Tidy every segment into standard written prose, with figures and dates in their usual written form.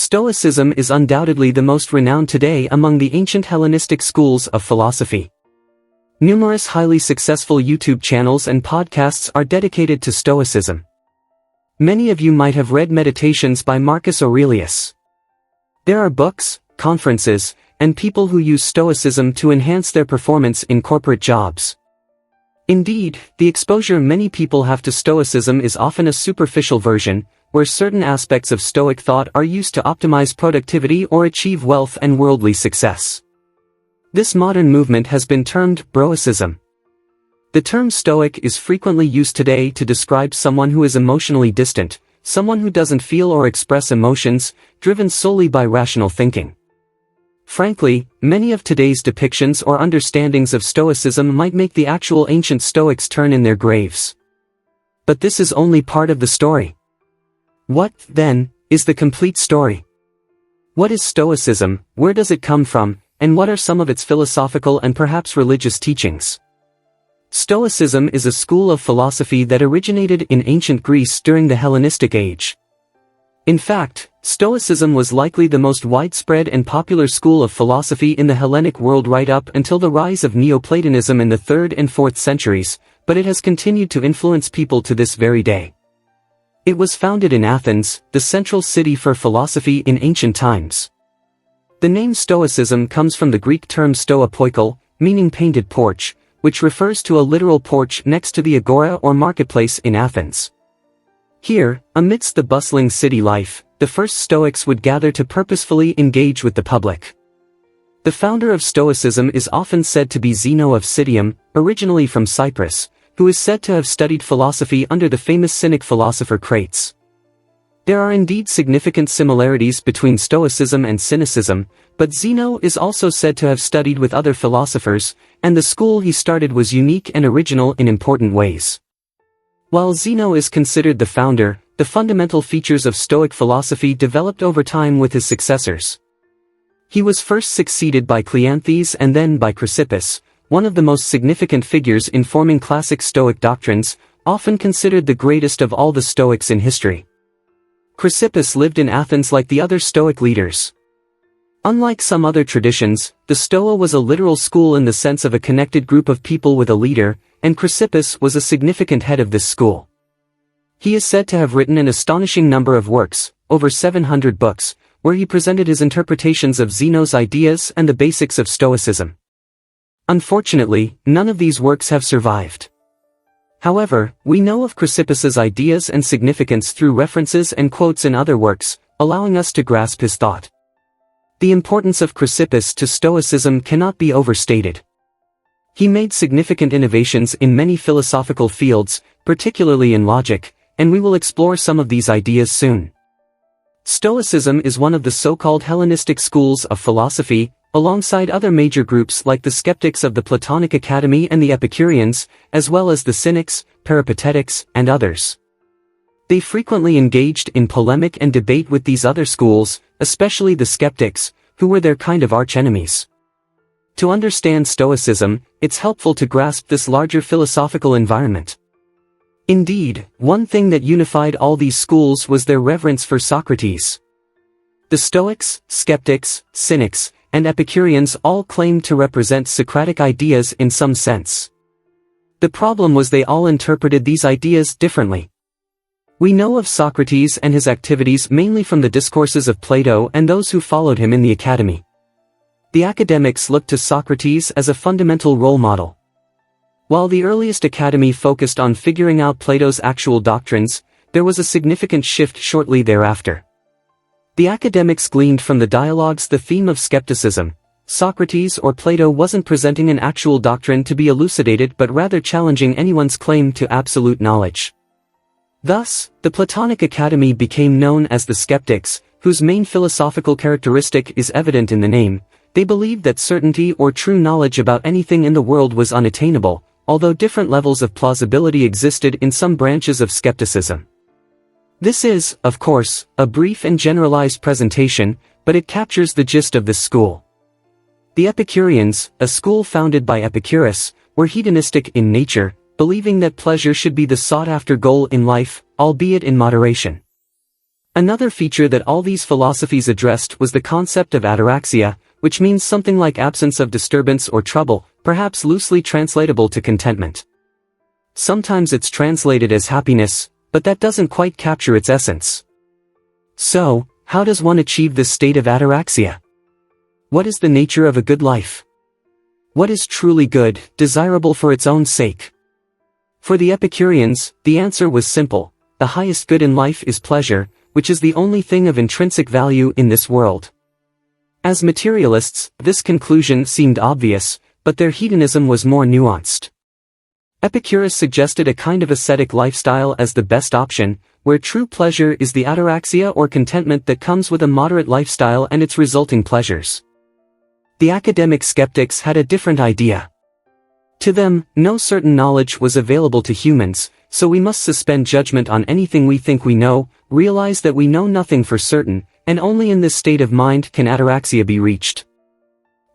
Stoicism is undoubtedly the most renowned today among the ancient Hellenistic schools of philosophy. Numerous highly successful YouTube channels and podcasts are dedicated to Stoicism. Many of you might have read Meditations by Marcus Aurelius. There are books, conferences, and people who use Stoicism to enhance their performance in corporate jobs. Indeed, the exposure many people have to Stoicism is often a superficial version, where certain aspects of Stoic thought are used to optimize productivity or achieve wealth and worldly success. This modern movement has been termed Broicism. The term Stoic is frequently used today to describe someone who is emotionally distant, someone who doesn't feel or express emotions, driven solely by rational thinking. Frankly, many of today's depictions or understandings of Stoicism might make the actual ancient Stoics turn in their graves. But this is only part of the story. What, then, is the complete story? What is Stoicism, where does it come from, and what are some of its philosophical and perhaps religious teachings? Stoicism is a school of philosophy that originated in ancient Greece during the Hellenistic Age. In fact, Stoicism was likely the most widespread and popular school of philosophy in the Hellenic world right up until the rise of Neoplatonism in the 3rd and 4th centuries, but it has continued to influence people to this very day. It was founded in Athens, the central city for philosophy in ancient times. The name Stoicism comes from the Greek term stoa poikol, meaning painted porch, which refers to a literal porch next to the agora or marketplace in Athens. Here, amidst the bustling city life, the first Stoics would gather to purposefully engage with the public. The founder of Stoicism is often said to be Zeno of Citium, originally from Cyprus, who is said to have studied philosophy under the famous Cynic philosopher Crates. There are indeed significant similarities between Stoicism and Cynicism, but Zeno is also said to have studied with other philosophers, and the school he started was unique and original in important ways. While Zeno is considered the founder, the fundamental features of Stoic philosophy developed over time with his successors. He was first succeeded by Cleanthes and then by Chrysippus, one of the most significant figures in forming classic Stoic doctrines, often considered the greatest of all the Stoics in history. Chrysippus lived in Athens like the other Stoic leaders. Unlike some other traditions, the Stoa was a literal school in the sense of a connected group of people with a leader, and Chrysippus was a significant head of this school. He is said to have written an astonishing number of works, over 700 books, where he presented his interpretations of Zeno's ideas and the basics of Stoicism. Unfortunately, none of these works have survived. However, we know of Chrysippus's ideas and significance through references and quotes in other works, allowing us to grasp his thought. The importance of Chrysippus to Stoicism cannot be overstated. He made significant innovations in many philosophical fields, particularly in logic, and we will explore some of these ideas soon. Stoicism is one of the so-called Hellenistic schools of philosophy, alongside other major groups like the skeptics of the Platonic Academy and the Epicureans, as well as the Cynics, Peripatetics, and others. They frequently engaged in polemic and debate with these other schools, especially the skeptics, who were their kind of arch-enemies. To understand Stoicism, it's helpful to grasp this larger philosophical environment. Indeed, one thing that unified all these schools was their reverence for Socrates. The Stoics, skeptics, Cynics, and Epicureans all claimed to represent Socratic ideas in some sense. The problem was they all interpreted these ideas differently. We know of Socrates and his activities mainly from the discourses of Plato and those who followed him in the academy. The academics looked to Socrates as a fundamental role model. While the earliest academy focused on figuring out Plato's actual doctrines, there was a significant shift shortly thereafter. The academics gleaned from the dialogues the theme of skepticism. Socrates or Plato wasn't presenting an actual doctrine to be elucidated but rather challenging anyone's claim to absolute knowledge. Thus, the Platonic Academy became known as the skeptics, whose main philosophical characteristic is evident in the name. They believed that certainty or true knowledge about anything in the world was unattainable, although different levels of plausibility existed in some branches of skepticism. This is, of course, a brief and generalized presentation, but it captures the gist of this school. The Epicureans, a school founded by Epicurus, were hedonistic in nature, believing that pleasure should be the sought-after goal in life, albeit in moderation. Another feature that all these philosophies addressed was the concept of ataraxia, which means something like absence of disturbance or trouble, perhaps loosely translatable to contentment. Sometimes it's translated as happiness, but that doesn't quite capture its essence. So, how does one achieve this state of ataraxia? What is the nature of a good life? What is truly good, desirable for its own sake? For the Epicureans, the answer was simple: the highest good in life is pleasure, which is the only thing of intrinsic value in this world. As materialists, this conclusion seemed obvious, but their hedonism was more nuanced. Epicurus suggested a kind of ascetic lifestyle as the best option, where true pleasure is the ataraxia or contentment that comes with a moderate lifestyle and its resulting pleasures. The academic skeptics had a different idea. To them, no certain knowledge was available to humans, so we must suspend judgment on anything we think we know, realize that we know nothing for certain, and only in this state of mind can ataraxia be reached.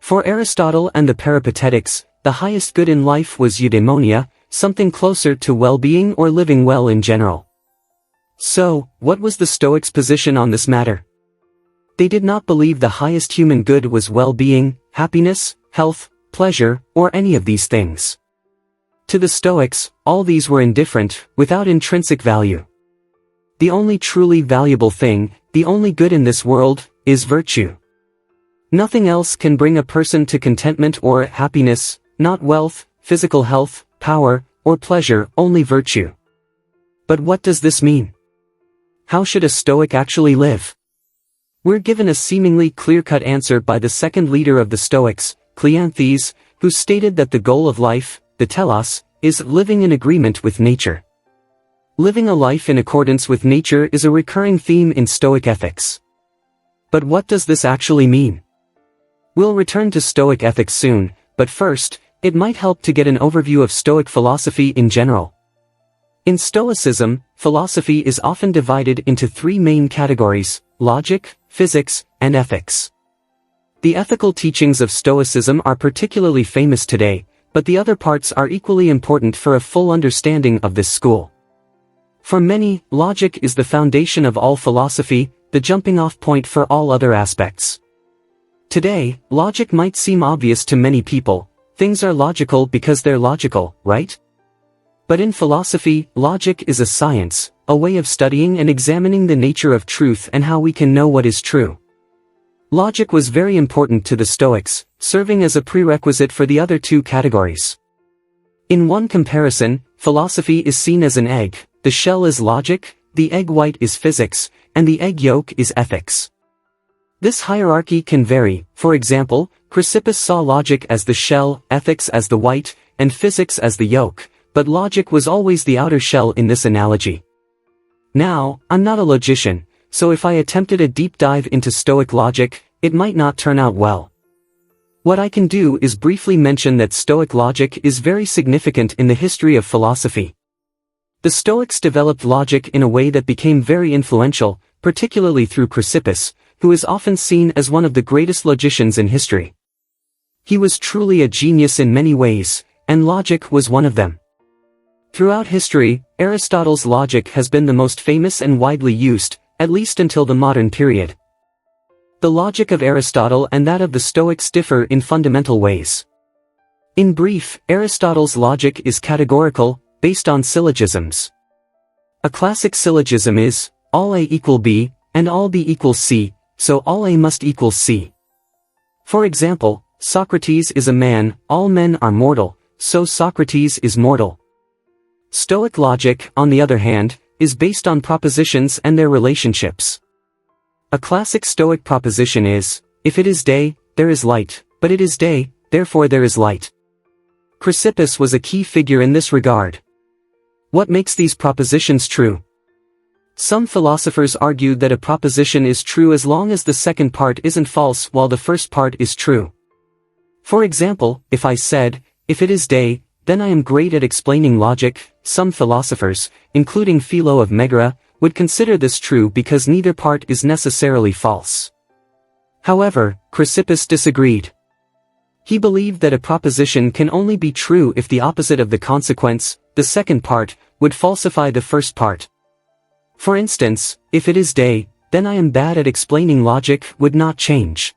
For Aristotle and the Peripatetics, the highest good in life was eudaimonia, something closer to well-being or living well in general. So, what was the Stoics' position on this matter? They did not believe the highest human good was well-being, happiness, health, pleasure, or any of these things. To the Stoics, all these were indifferent, without intrinsic value. The only truly valuable thing, the only good in this world, is virtue. Nothing else can bring a person to contentment or happiness, not wealth, physical health, power, or pleasure, only virtue. But what does this mean? How should a Stoic actually live? We're given a seemingly clear-cut answer by the second leader of the Stoics, Cleanthes, who stated that the goal of life, the telos, is living in agreement with nature. Living a life in accordance with nature is a recurring theme in Stoic ethics. But what does this actually mean? We'll return to Stoic ethics soon, but first, it might help to get an overview of Stoic philosophy in general. In Stoicism, philosophy is often divided into three main categories: logic, physics, and ethics. The ethical teachings of Stoicism are particularly famous today, but the other parts are equally important for a full understanding of this school. For many, logic is the foundation of all philosophy, the jumping-off point for all other aspects. Today, logic might seem obvious to many people. Things are logical because they're logical, right? But in philosophy, logic is a science, a way of studying and examining the nature of truth and how we can know what is true. Logic was very important to the Stoics, serving as a prerequisite for the other two categories. In one comparison, philosophy is seen as an egg: the shell is logic, the egg white is physics, and the egg yolk is ethics. This hierarchy can vary. For example, Chrysippus saw logic as the shell, ethics as the white, and physics as the yolk, but logic was always the outer shell in this analogy. Now, I'm not a logician, so if I attempted a deep dive into Stoic logic, it might not turn out well. What I can do is briefly mention that Stoic logic is very significant in the history of philosophy. The Stoics developed logic in a way that became very influential, particularly through Chrysippus, who is often seen as one of the greatest logicians in history. He was truly a genius in many ways, and logic was one of them. Throughout history, Aristotle's logic has been the most famous and widely used, at least until the modern period. The logic of Aristotle and that of the Stoics differ in fundamental ways. In brief, Aristotle's logic is categorical, based on syllogisms. A classic syllogism is, all A equal B, and all B equals C, so all A must equal C. For example, Socrates is a man, all men are mortal, so Socrates is mortal. Stoic logic, on the other hand, is based on propositions and their relationships. A classic Stoic proposition is, if it is day, there is light, but it is day, therefore there is light. Chrysippus was a key figure in this regard. What makes these propositions true? Some philosophers argue that a proposition is true as long as the second part isn't false while the first part is true. For example, if I said, if it is day, then I am great at explaining logic, some philosophers, including Philo of Megara, would consider this true because neither part is necessarily false. However, Chrysippus disagreed. He believed that a proposition can only be true if the opposite of the consequence, the second part, would falsify the first part. For instance, if it is day, then I am bad at explaining logic would not change.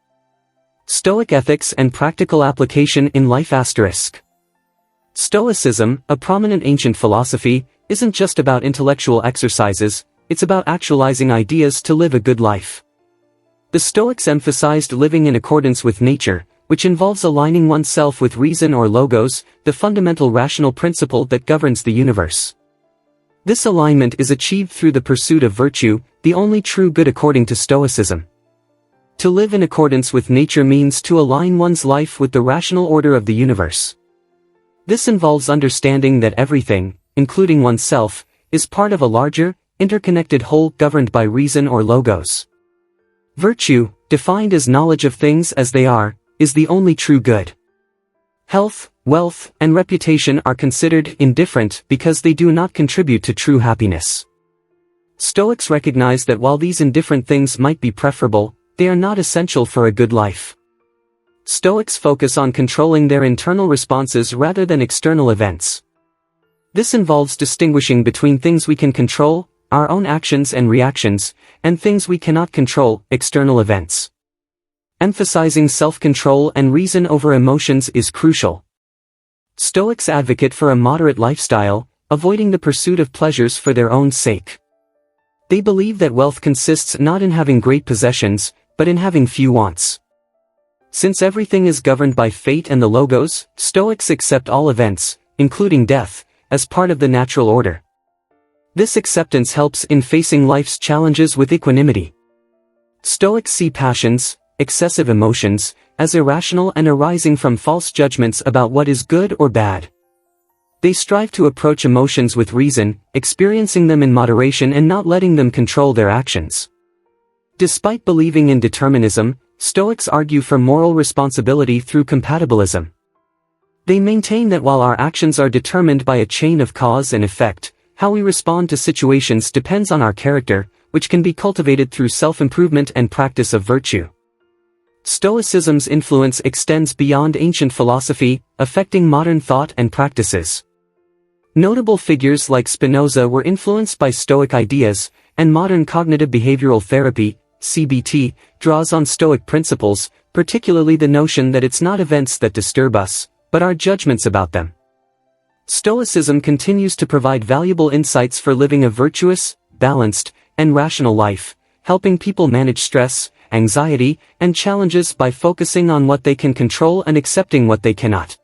Stoic ethics and practical application in life *. Stoicism, a prominent ancient philosophy, isn't just about intellectual exercises, it's about actualizing ideas to live a good life. The Stoics emphasized living in accordance with nature, which involves aligning oneself with reason or logos, the fundamental rational principle that governs the universe. This alignment is achieved through the pursuit of virtue, the only true good according to Stoicism. To live in accordance with nature means to align one's life with the rational order of the universe. This involves understanding that everything, including oneself, is part of a larger, interconnected whole governed by reason or logos. Virtue, defined as knowledge of things as they are, is the only true good. Health, wealth, and reputation are considered indifferent because they do not contribute to true happiness. Stoics recognize that while these indifferent things might be preferable, they are not essential for a good life. Stoics focus on controlling their internal responses rather than external events. This involves distinguishing between things we can control, our own actions and reactions, and things we cannot control, external events. Emphasizing self-control and reason over emotions is crucial. Stoics advocate for a moderate lifestyle, avoiding the pursuit of pleasures for their own sake. They believe that wealth consists not in having great possessions, but in having few wants. Since everything is governed by fate and the logos, Stoics accept all events, including death, as part of the natural order. This acceptance helps in facing life's challenges with equanimity. Stoics see passions, excessive emotions, as irrational and arising from false judgments about what is good or bad. They strive to approach emotions with reason, experiencing them in moderation and not letting them control their actions. Despite believing in determinism, Stoics argue for moral responsibility through compatibilism. They maintain that while our actions are determined by a chain of cause and effect, how we respond to situations depends on our character, which can be cultivated through self-improvement and practice of virtue. Stoicism's influence extends beyond ancient philosophy, affecting modern thought and practices. Notable figures like Spinoza were influenced by Stoic ideas, and modern cognitive behavioral therapy, CBT, draws on Stoic principles, particularly the notion that it's not events that disturb us, but our judgments about them. Stoicism continues to provide valuable insights for living a virtuous, balanced, and rational life, helping people manage stress, anxiety, and challenges by focusing on what they can control and accepting what they cannot.